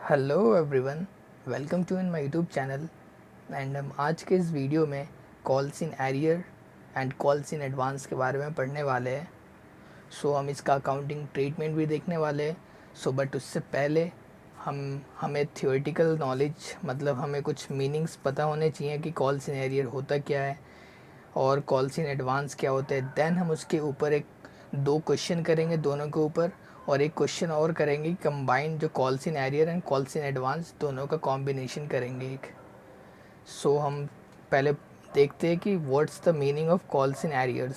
Hello everyone, welcome to in my YouTube channel. And हम आज के इस वीडियो में calls in arrear and calls in advance के बारे में पढ़ने वाले हैं। हम इसका अकाउंटिंग ट्रीटमेंट भी देखने वाले हैं। बट उससे पहले हमें थियोरेटिकल नॉलेज मतलब हमें कुछ मीनिंग्स पता होने चाहिए कि कॉल्स इन एरियर होता क्या है और कॉल्स इन एडवांस क्या होता है। देन हम उसके ऊपर एक दो क्वेश्चन करेंगे दोनों के ऊपर, और एक क्वेश्चन और करेंगे कंबाइन जो calls in arrear and calls in advance दोनों का कॉम्बिनेशन करेंगे एक। हम पहले देखते हैं कि what's the meaning of calls in arrears.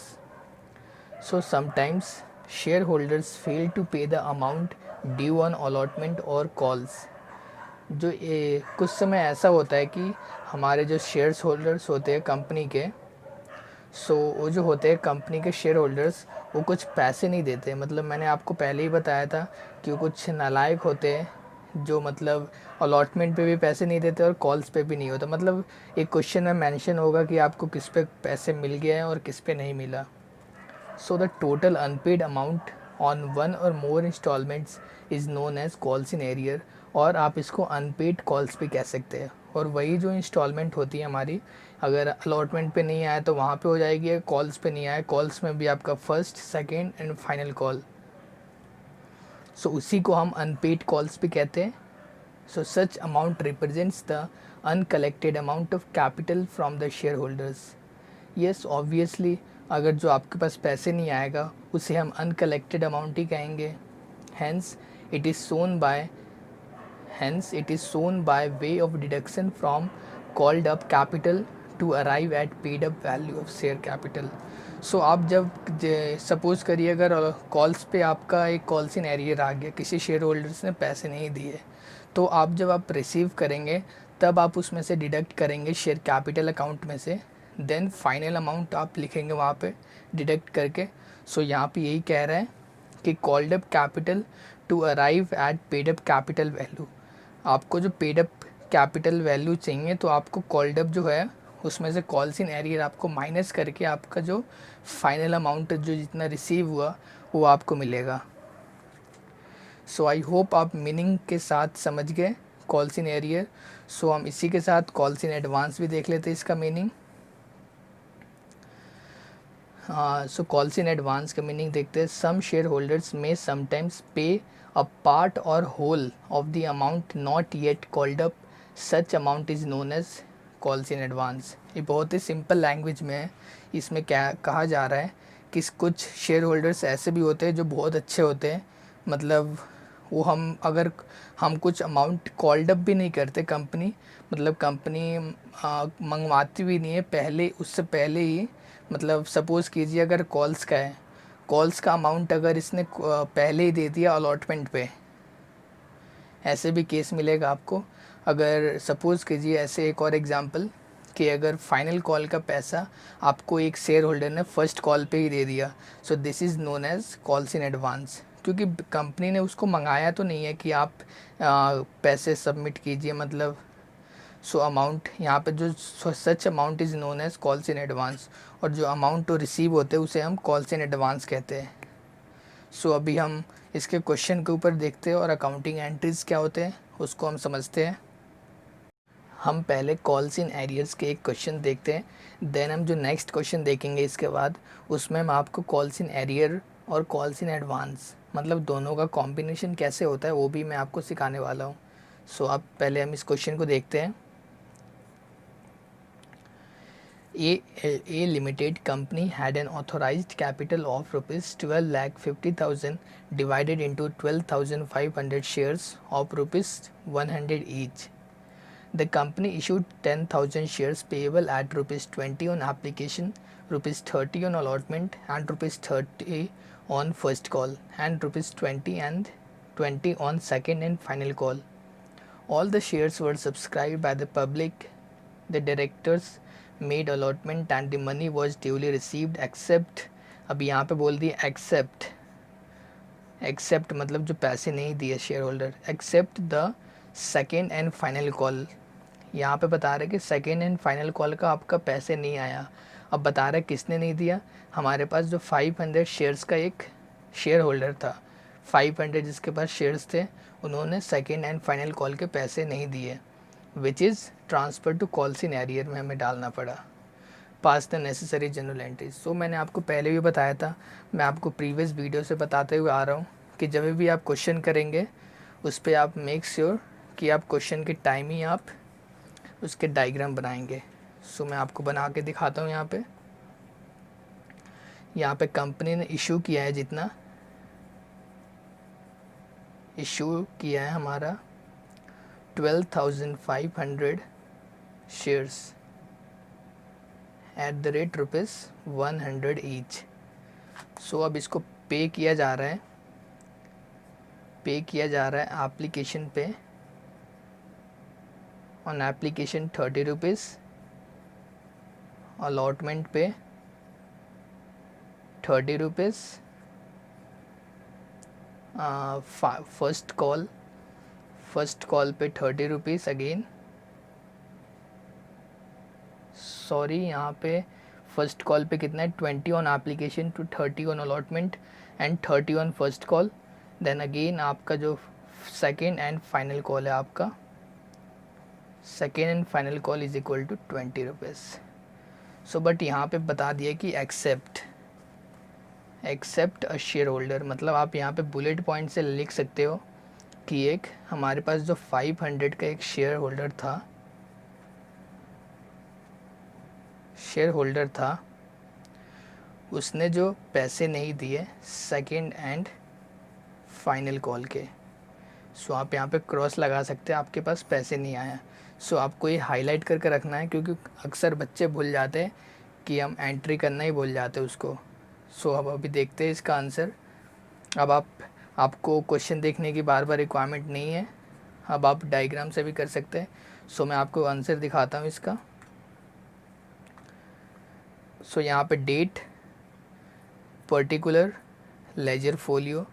Sometimes share holders fail to pay the amount due on allotment और कॉल्स। कुछ समय ऐसा होता है कि हमारे जो शेयर्स होल्डर्स होते हैं कंपनी के, वो जो होते हैं कंपनी के शेयर होल्डर्स, वो कुछ पैसे नहीं देते। मतलब मैंने आपको पहले ही बताया था कि वो कुछ नालायक होते हैं जो मतलब अलॉटमेंट पे भी पैसे नहीं देते और कॉल्स पे भी नहीं होता। मतलब एक क्वेश्चन में मेंशन होगा कि आपको किस पे पैसे मिल गए हैं और किस पे नहीं मिला। The total unpaid amount on one or more installments is known as calls in arrear, और आप इसको अनपेड कॉल्स भी कह सकते हैं। और वही जो इंस्टॉलमेंट होती है हमारी, अगर अलॉटमेंट पे नहीं आया तो वहाँ पे हो जाएगी, कॉल्स पे नहीं आया कॉल्स में भी आपका first second and final call. उसी को हम अनपेड कॉल्स भी कहते हैं। Such amount represents the uncollected amount of capital from the share holders. Yes, obviously अगर जो आपके पास पैसे नहीं आएगा उसे हम अनकलेक्टेड अमाउंट ही कहेंगे। Hence it is shown by by way of deduction from called up capital to arrive at paid up value of share capital. आप जब सपोज़ करिए अगर कॉल्स पे आपका एक कॉल्स इन एरियर आ गया, किसी शेयर होल्डर्स ने पैसे नहीं दिए, तो जब आप रिसीव करेंगे तब आप उसमें से डिडक्ट करेंगे शेयर कैपिटल अकाउंट में से। देन फाइनल अमाउंट आप लिखेंगे वहाँ पे डिडक्ट करके। यहाँ पे यही कह रहा है कि called up capital to arrive at paid up capital value. आपको जो पेड अप कैपिटल वैल्यू चाहिए तो आपको कॉल्ड अप जो है उसमें से कॉल्स इन एरियर आपको माइनस करके आपका जो फाइनल अमाउंट जो जितना रिसीव हुआ वो आपको मिलेगा। आई होप आप मीनिंग के साथ समझ गए कॉल्स इन एरियर। हम इसी के साथ कॉल्स इन एडवांस भी देख लेते हैं इसका मीनिंग। कॉल्स इन एडवांस का मीनिंग देखते हैं। Some share holders may sometimes pay a part or whole of the amount not yet called up, such amount is known as calls in advance. ये बहुत ही सिंपल लैंग्वेज में है। इसमें क्या कहा जा रहा है कि कुछ शेयर होल्डर्स ऐसे भी होते हैं जो बहुत अच्छे होते हैं, मतलब वो अगर हम कुछ अमाउंट कॉल्ड अप भी नहीं करते कंपनी, मतलब कंपनी मंगवाती भी नहीं है पहले, उससे पहले ही, मतलब सपोज़ कीजिए अगर कॉल्स का है, कॉल्स का अमाउंट अगर इसने पहले ही दे दिया अलॉटमेंट पे, ऐसे भी केस मिलेगा आपको। अगर सपोज़ कीजिए ऐसे एक और एग्जांपल कि अगर फाइनल कॉल का पैसा आपको एक शेयर होल्डर ने फर्स्ट कॉल पे ही दे दिया, this is known as calls in advance, क्योंकि कंपनी ने उसको मंगाया तो नहीं है कि आप पैसे सबमिट कीजिए। मतलब अमाउंट यहाँ पे जो such amount is known as calls in advance, और जो अमाउंट तो रिसीव होते हैं उसे हम कॉल्स इन एडवांस कहते हैं। अभी हम इसके क्वेश्चन के ऊपर देखते हैं और अकाउंटिंग एंट्रीज क्या होते हैं उसको हम समझते हैं। हम पहले कॉल्स इन एरियर्स के एक क्वेश्चन देखते हैं, देन हम जो नेक्स्ट क्वेश्चन देखेंगे इसके बाद उसमें हम आपको कॉल्स इन एरियर और कॉल्स इन एडवांस मतलब दोनों का कॉम्बिनेशन कैसे होता है वो भी मैं आपको सिखाने वाला हूँ। अब पहले हम इस क्वेश्चन को देखते हैं। A limited company had an authorized capital of rupees 12,50,000 divided into 12,500 shares of rupees 100 each. The company issued 10,000 shares payable at rupees 20 on application, rupees 30 on allotment, and rupees 30 on first call, and rupees 20 and 20 on second and final call. All the shares were subscribed by the public. The directors made allotment and the money was duly received except, अब यहाँ पे बोल दिए accept मतलब जो पैसे नहीं दिए share holder, except the second and final call. यहाँ पे बता रहे कि सेकेंड एंड फाइनल कॉल का आपका पैसे नहीं आया। अब बता रहे किसने नहीं दिया, हमारे पास जो 500 शेयर्स का एक शेयर होल्डर था, 500 जिसके पास शेयर्स थे उन्होंने सेकेंड एंड फाइनल कॉल के पैसे नहीं दिए, which is transfer to calls in arrear में हमें डालना पड़ा। Pass the necessary journal entries. So मैंने आपको पहले भी बताया था, मैं आपको प्रीवियस वीडियो से बताते हुए आ रहा हूँ कि जब भी आप क्वेश्चन करेंगे उस पर आप मेक श्योर कि आप क्वेश्चन के टाइम ही आप उसके डायग्राम बनाएंगे। सो मैं आपको बना के दिखाता हूँ। यहाँ पे कंपनी ने इशू किया है, जितना इशू किया है हमारा 12,500 shares at the rate ₹100 each. So अब इसको पे किया जा रहा है एप्लीकेशन पे। ऑन एप्लीकेशन ₹30, अलॉटमेंट पे ₹30, फर्स्ट कॉल पे ₹30 अगेन। सॉरी, यहाँ पे फर्स्ट कॉल पे कितना है 20 on application to 30 on allotment and 30 on first call. Then again आपका जो सेकेंड एंड फाइनल कॉल है, आपका second and final call is equal to ₹20। So but यहाँ पे बता दिया कि एक्सेप्ट अ शेयर होल्डर, मतलब आप यहाँ पे बुलेट पॉइंट से लिख सकते हो कि एक हमारे पास जो 500 का एक शेयर होल्डर था उसने जो पैसे नहीं दिए सेकेंड एंड फाइनल कॉल के। सो आप यहाँ पे क्रॉस लगा सकते हैं, आपके पास पैसे नहीं आया। सो आपको ये हाईलाइट करके रखना है, क्योंकि अक्सर बच्चे भूल जाते हैं कि हम एंट्री करना ही भूल जाते हैं उसको। सो अब अभी देखते हैं इसका आंसर। अब आपको क्वेश्चन देखने की बार बार रिक्वायरमेंट नहीं है, अब आप डायग्राम से भी कर सकते हैं। सो मैं आपको आंसर दिखाता हूँ इसका। सो यहाँ पे date, particular, ledger folio,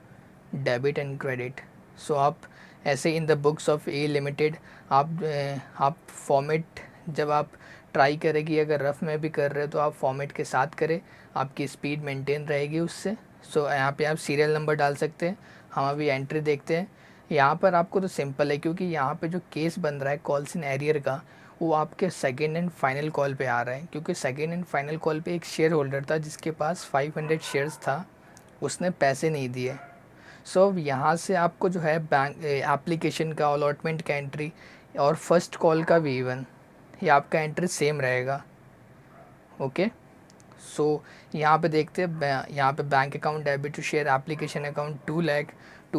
debit and credit. So आप ऐसे in the books of A limited आप फॉर्मेट जब आप ट्राई करें कि अगर रफ़ में भी कर रहे हो तो आप फॉर्मेट के साथ करें, आपकी स्पीड मेंटेन रहेगी उससे। सो यहाँ पे आप सीरियल नंबर डाल सकते हैं। हम अभी एंट्री देखते हैं। यहाँ पर आपको तो सिंपल है, क्योंकि यहाँ पे जो केस बन रहा है कॉल्स इन एरियर का, वो आपके सेकेंड एंड फाइनल कॉल पे आ रहा है। क्योंकि सेकेंड एंड फाइनल कॉल पे एक शेयर होल्डर था जिसके पास 500 शेयर्स था, उसने पैसे नहीं दिए। सो यहाँ से आपको जो है बैंक एप्लीकेशन का, अलॉटमेंट का एंट्री और फर्स्ट कॉल का भी इवन ये आपका एंट्री सेम रहेगा। ओके, सो यहाँ पे देखते हैं, यहाँ पे bank account debit to share application account 2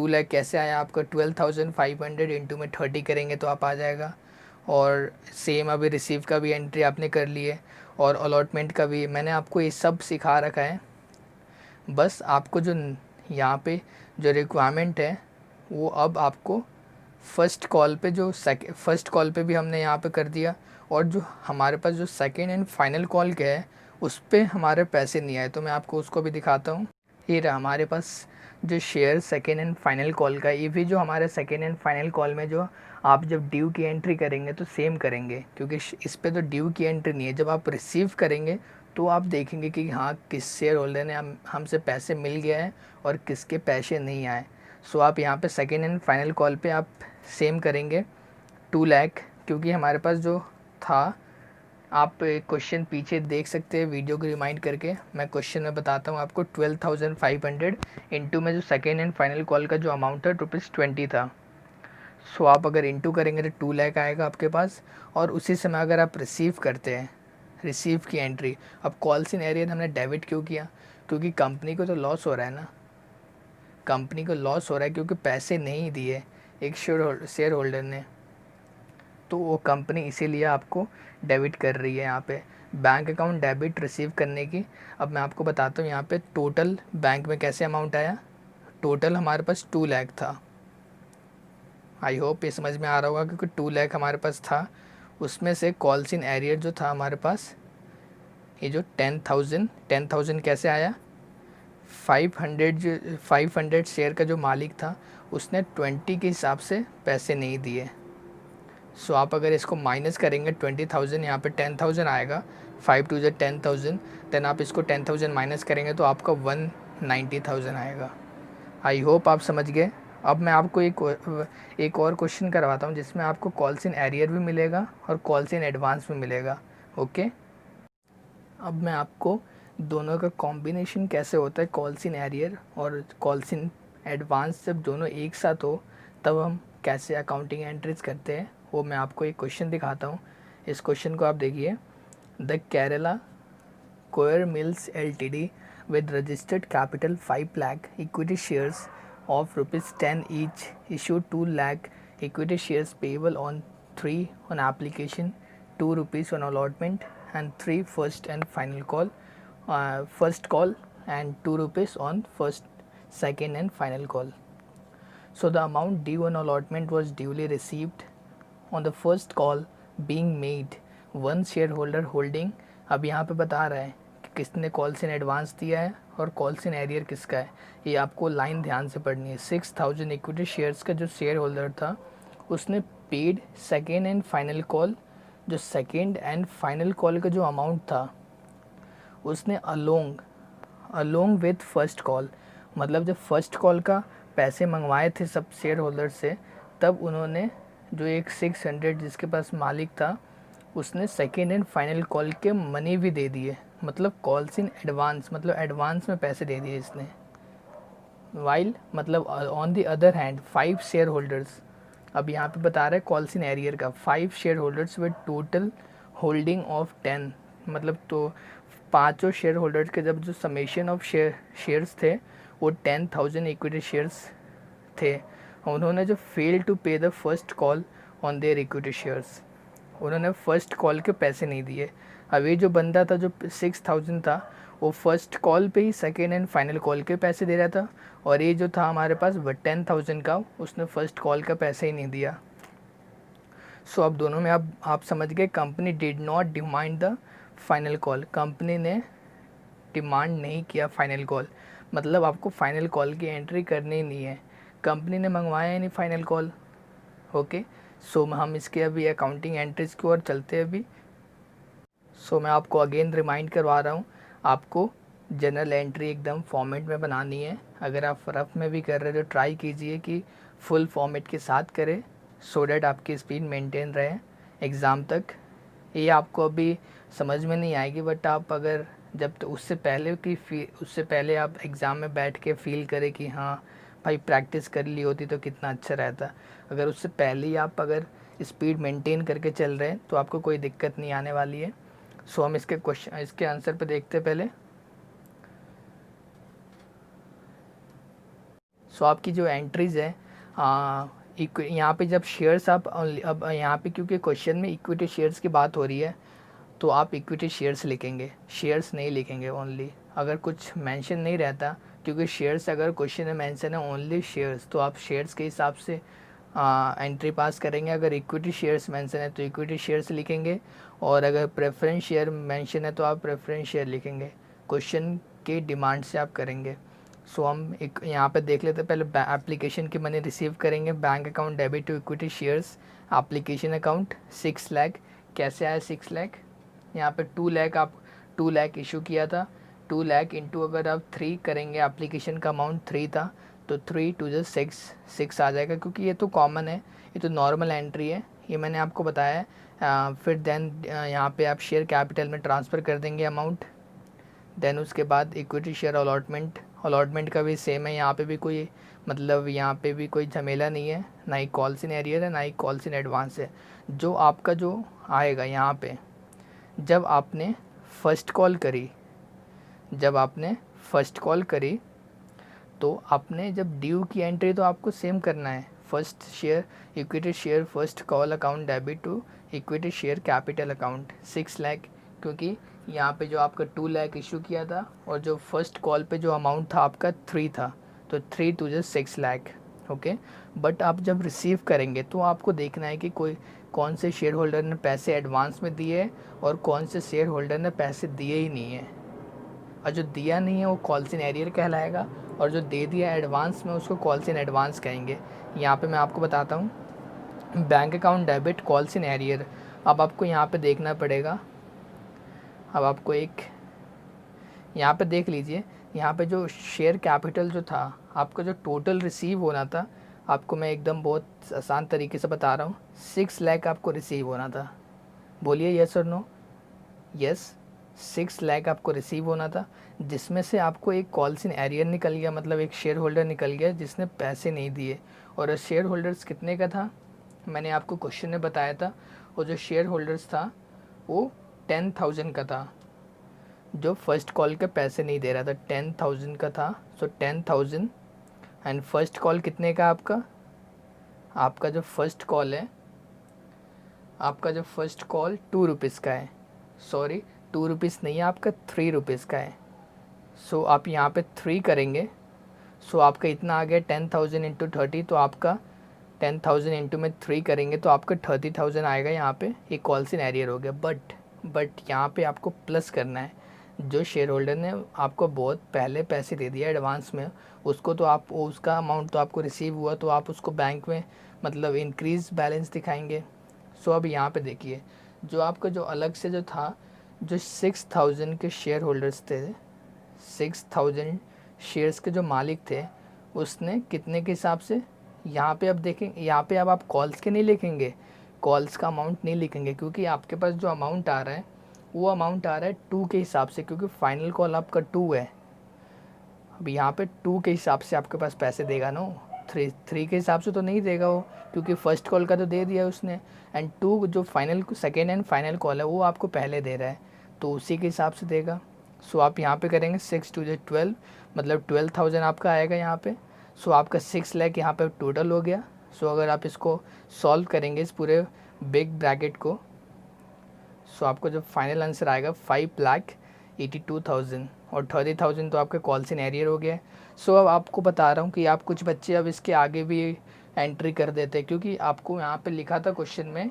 lakh कैसे आया आपका 12,500 इंटू में 30 करेंगे तो आप आ जाएगा। और सेम अभी रिसीव का भी एंट्री आपने कर ली है और अलॉटमेंट का भी मैंने आपको ये सब सिखा रखा है। बस आपको जो यहाँ पे जो रिक्वायरमेंट है वो अब आपको फर्स्ट कॉल पे भी हमने यहाँ पे कर दिया, और जो हमारे पास जो सेकेंड एंड फाइनल कॉल के है उस पे हमारे पैसे नहीं आए, तो मैं आपको उसको भी दिखाता हूँ। ये रहा हमारे पास जो share second and final call का। ये भी जो हमारे सेकेंड एंड फाइनल कॉल में जो आप जब ड्यू की एंट्री करेंगे तो सेम करेंगे, क्योंकि इस पे तो ड्यू की एंट्री नहीं है। जब आप रिसीव करेंगे तो आप देखेंगे कि हाँ किस शेयर होल्डर ने हमसे पैसे मिल गया है और किसके पैसे नहीं आए। सो आप यहाँ पे सेकेंड एंड फाइनल कॉल पे आप सेम करेंगे 2 लाख, क्योंकि हमारे पास जो था, आप क्वेश्चन पीछे देख सकते हैं वीडियो को रिमाइंड करके। मैं क्वेश्चन में बताता हूँ आपको। 12,500 इंटू में जो सेकेंड एंड फाइनल कॉल का जो अमाउंट है ₹20 था। सो आप अगर इंटू करेंगे तो 2 लाख आएगा आपके पास। और उसी समय अगर आप रिसीव करते हैं, रिसीव की एंट्री, अब कॉल्स इन एरियर हमने डेबिट क्यों किया? क्योंकि कंपनी को तो लॉस हो रहा है ना, कंपनी को लॉस हो रहा है क्योंकि पैसे नहीं दिए एक शेयर होल्डर ने, तो वो कंपनी इसीलिए आपको डेबिट कर रही है यहाँ पे। बैंक अकाउंट डेबिट रिसीव करने की। अब मैं आपको बताता हूँ यहाँ पे टोटल बैंक में कैसे अमाउंट आया। टोटल हमारे पास 2 लाख था। आई होप ये समझ में आ रहा होगा, क्योंकि 2 लाख हमारे पास था। उसमें से कॉल्स इन एरियर जो था हमारे पास, ये जो 10,000 कैसे आया? 500 शेयर का जो मालिक था उसने 20 के हिसाब से पैसे नहीं दिए। सो आप अगर इसको माइनस करेंगे 20,000, यहाँ पे 10,000 आएगा, 5 2 10,000। देन आप इसको 10,000 माइनस करेंगे तो आपका 190,000 आएगा। आई होप आप समझ गए। अब मैं आपको एक और क्वेश्चन करवाता हूँ जिसमें आपको कॉल्स इन एरियर भी मिलेगा और कॉल्स इन एडवांस भी मिलेगा। ओके, अब मैं आपको दोनों का कॉम्बिनेशन कैसे होता है, कॉल्स इन एरियर और कॉल्स इन एडवांस, जब दोनों एक साथ हो तब हम कैसे अकाउंटिंग एंट्रीज करते हैं, वो मैं आपको एक क्वेश्चन दिखाता हूँ। इस क्वेश्चन को आप देखिए। The Kerala coir mills LTD with registered capital 5 lakh equity shares of rupees 10 each issued 2 lakh equity shares payable on 3 on application, 2 rupees on allotment and 3 first and final call, first call and 2 rupees on first, second and final call. So the amount due on allotment was duly received on the first call being made one shareholder holding। अब यहाँ पे बता रहा है कि किसने calls in advance दिया है और कॉल्स इन एरियर किसका है। ये आपको लाइन ध्यान से पढ़नी है। 6000 इक्विटी शेयर्स का जो शेयर होल्डर था उसने paid second and final call, जो सेकेंड एंड फाइनल कॉल का जो अमाउंट था उसने अलोंग विथ फर्स्ट कॉल, मतलब जब फर्स्ट कॉल का पैसे मंगवाए थे सब शेयर होल्डर से, तब उन्होंने जो एक 600 जिसके पास मालिक था उसने सेकेंड एंड फाइनल कॉल के मनी भी दे दिए, मतलब कॉल्स इन एडवांस, मतलब एडवांस में पैसे दे दिए इसने। वाइल मतलब on the other hand 5 share holders, अब यहाँ पे बता रहा है कॉल्स इन एरियर का, 5 share holders with total holding of 10, मतलब तो पाँचों शेयर होल्डर्स के जब जो समेशन ऑफ शेयर्स थे वो 10,000 इक्विटी शेयर्स थे। उन्होंने जो fail to pay the first call on their equity shares, उन्होंने फर्स्ट कॉल के पैसे नहीं दिए। अब ये जो बंदा था जो 6000 था वो फर्स्ट कॉल पे ही सेकेंड एंड फाइनल कॉल के पैसे दे रहा था, और ये जो था हमारे पास 10,000 का, उसने फर्स्ट कॉल का पैसा ही नहीं दिया। सो अब दोनों में आप समझ गए, company did not demand the final call, company ने डिमांड नहीं किया फाइनल कॉल, मतलब आपको फाइनल कॉल की एंट्री करनी नहीं है, कंपनी ने मंगवाया ही नहीं फाइनल कॉल। ओके, सो हम इसके अभी अकाउंटिंग एंट्रीज की ओर चलते हैं अभी। सो मैं आपको अगेन रिमाइंड करवा रहा हूँ, आपको जनरल एंट्री एकदम फॉर्मेट में बनानी है। अगर आप रफ में भी कर रहे हो तो ट्राई कीजिए कि फुल फॉर्मेट के साथ करें, सो डैट आपकी स्पीड मेंटेन रहे एग्ज़ाम तक। ये आपको अभी समझ में नहीं आएगी, बट आप अगर जब तो उससे पहले आप एग्ज़ाम में बैठ के फील करें कि हाँ भाई प्रैक्टिस कर ली होती तो कितना अच्छा रहता। अगर उससे पहले ही आप अगर स्पीड मेंटेन करके चल रहे हैं तो आपको कोई दिक्कत नहीं आने वाली है। सो हम इसके आंसर पे देखते हैं पहले। सो आपकी जो एंट्रीज़ है यहाँ पे जब शेयर्स आप अब यहाँ पे क्योंकि क्वेश्चन में इक्विटी शेयर्स की बात हो रही है तो आप इक्विटी शेयर्स लिखेंगे, शेयर्स नहीं लिखेंगे ओनली। अगर कुछ मेंशन नहीं रहता, क्योंकि शेयर्स अगर क्वेश्चन में मेंशन है ओनली शेयर्स, तो आप शेयर्स के हिसाब से एंट्री पास करेंगे। अगर इक्विटी शेयर्स मेंशन है तो इक्विटी शेयर्स लिखेंगे, और अगर प्रेफरेंस शेयर मेंशन है तो आप प्रेफरेंस शेयर लिखेंगे। क्वेश्चन के डिमांड से आप करेंगे। सो हम एक यहाँ पे देख लेते हैं। पहले एप्लीकेशन की मनी रिसीव करेंगे, bank account debit to equity shares, application account 6 lakh. कैसे आया 6 लाख? यहाँ पे 2 लाख, आप 2 लाख इशू किया था, 2 लाख इंटू अगर आप 3 करेंगे, एप्लीकेशन का अमाउंट 3 था तो 3 टू द 6 आ जाएगा, क्योंकि ये तो कॉमन है, ये तो नॉर्मल एंट्री है, ये मैंने आपको बताया है। फिर देन यहाँ पे आप शेयर कैपिटल में ट्रांसफ़र कर देंगे अमाउंट। देन उसके बाद इक्विटी शेयर अलॉटमेंट का भी सेम है, यहाँ पे भी कोई मतलब यहाँ पे भी कोई झमेला नहीं है, ना ही कॉल्स इन एरियर है ना ही कॉल्स इन एडवांस है। जो आपका जो आएगा यहाँ पे, जब आपने फ़र्स्ट कॉल करी तो आपने जब ड्यू की एंट्री तो आपको सेम करना है। First share equity share first call account debit to equity share capital account 6 lakh, क्योंकि यहाँ पे जो आपका 2 लाख इशू किया था और जो फर्स्ट कॉल पे जो अमाउंट था आपका 3 था, तो 3 to the 6 lakh. Okay, but आप जब रिसीव करेंगे तो आपको देखना है कि कौन से शेयर होल्डर ने पैसे एडवांस में दिए और कौन से शेयर होल्डर ने पैसे दिए ही नहीं है। और जो दिया नहीं है वो कॉल्स इन एरियर कहलाएगा, और जो दे दिया एडवांस में उसको कॉल्स इन एडवांस कहेंगे। यहाँ पे मैं आपको बताता हूँ, bank account debit calls in arrear. अब आपको यहाँ पे देखना पड़ेगा, अब आपको एक यहाँ पे देख लीजिए, यहाँ पे जो शेयर कैपिटल जो था आपका जो टोटल रिसीव होना था, आपको मैं एकदम बहुत आसान तरीके से बता रहा हूँ, 6 लाख आपको रिसीव होना था। बोलिए यस और नो। यस, 6 लाख आपको रिसीव होना था, जिसमें से आपको एक कॉल्स इन एरियर निकल गया, मतलब एक शेयर होल्डर निकल गया जिसने पैसे नहीं दिए। और शेयर होल्डर्स कितने का था, मैंने आपको क्वेश्चन में बताया था। और जो शेयर होल्डर्स था वो 10,000 का था, जो फर्स्ट कॉल के पैसे नहीं दे रहा था, 10,000 का था। सो 10,000 एंड फर्स्ट कॉल कितने का आपका, आपका जो फर्स्ट कॉल है, आपका जो फर्स्ट कॉल 2 रुपीज़ का है। सॉरी, 2 रुपीज़ नहीं है, आपका 3 रुपीज़ का है। सो आप यहाँ पे 3 करेंगे, सो आपका इतना आ गया 10,000 इंटू 30। तो आपका 10,000 इंटू में 3 करेंगे तो आपका 30,000 आएगा। यहाँ पे एक कॉल्स इन एरियर हो गया। बट यहाँ पे आपको प्लस करना है। जो शेयर होल्डर ने आपको बहुत पहले पैसे दे दिया एडवांस में, उसको तो आप, उसका अमाउंट तो आपको रिसीव हुआ, तो आप उसको बैंक में मतलब इंक्रीज बैलेंस दिखाएंगे। सो अब यहाँ पे देखिए, जो आपका जो अलग से जो था, जो 6,000 के शेयर होल्डर्स थे, 6,000 शेयर्स के जो मालिक थे, उसने कितने के हिसाब से, यहाँ पे अब देखें, यहाँ पे अब आप कॉल्स के नहीं लिखेंगे, कॉल्स का अमाउंट नहीं लिखेंगे, क्योंकि आपके पास जो अमाउंट आ रहा है वो अमाउंट आ रहा है 2 के हिसाब से, क्योंकि फाइनल कॉल आपका 2 है। अब यहाँ पे 2 के हिसाब से आपके पास पैसे देगा ना, 3 के हिसाब से तो नहीं देगा वो, क्योंकि फर्स्ट कॉल का तो दे दिया उसने। एंड 2 जो final, second and final call है, वो आपको पहले दे रहा है, तो उसी के हिसाब से देगा। सो आप यहाँ पे करेंगे 6 2 12, मतलब 12,000 आपका आएगा यहाँ पे। सो आपका 6 लाख यहाँ पे टोटल हो गया। सो अगर आप इसको सॉल्व करेंगे, इस पूरे बिग ब्रैकेट को, सो आपको जो फाइनल आंसर आएगा 5,82,000, और 30,000 तो आपके कॉल्स इन एरियर हो गया। सो अब आपको बता रहा हूँ कि आप, कुछ बच्चे अब इसके आगे भी एंट्री कर देते हैं, क्योंकि आपको यहाँ पे लिखा था क्वेश्चन में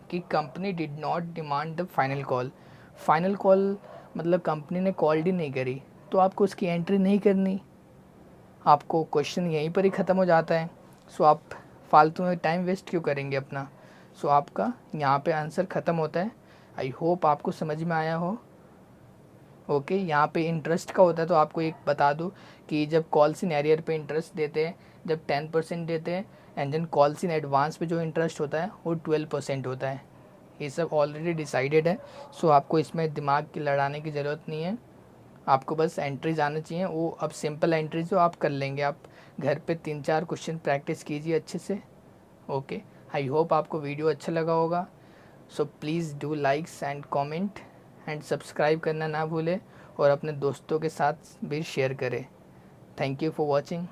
कि company did not demand the final call. Final call मतलब कंपनी ने कॉल ही नहीं करी, तो आपको उसकी एंट्री नहीं करनी, आपको क्वेश्चन यहीं पर ही ख़त्म हो जाता है। सो आप फालतू में टाइम वेस्ट क्यों करेंगे अपना। सो आपका यहाँ पे आंसर ख़त्म होता है। आई होप आपको समझ में आया हो। ओके, यहाँ पे इंटरेस्ट का होता है, तो आपको एक बता दूँ कि जब कॉल्स इन एरियर पे इंटरेस्ट देते हैं, जब 10% देते हैं, and then calls in advance पे जो इंटरेस्ट होता है वो 12% होता है। ये सब ऑलरेडी डिसाइडेड है। सो आपको इसमें दिमाग की लड़ाने की ज़रूरत नहीं है, आपको बस एंट्रीज आने चाहिए। वो अब सिंपल एंट्रीज जो आप कर लेंगे, आप घर पे 3-4 क्वेश्चन प्रैक्टिस कीजिए अच्छे से। ओके, आई होप आपको वीडियो अच्छा लगा होगा। So please do likes and comment and subscribe करना ना भूलें, और अपने दोस्तों के साथ भी शेयर करें। Thank you for watching.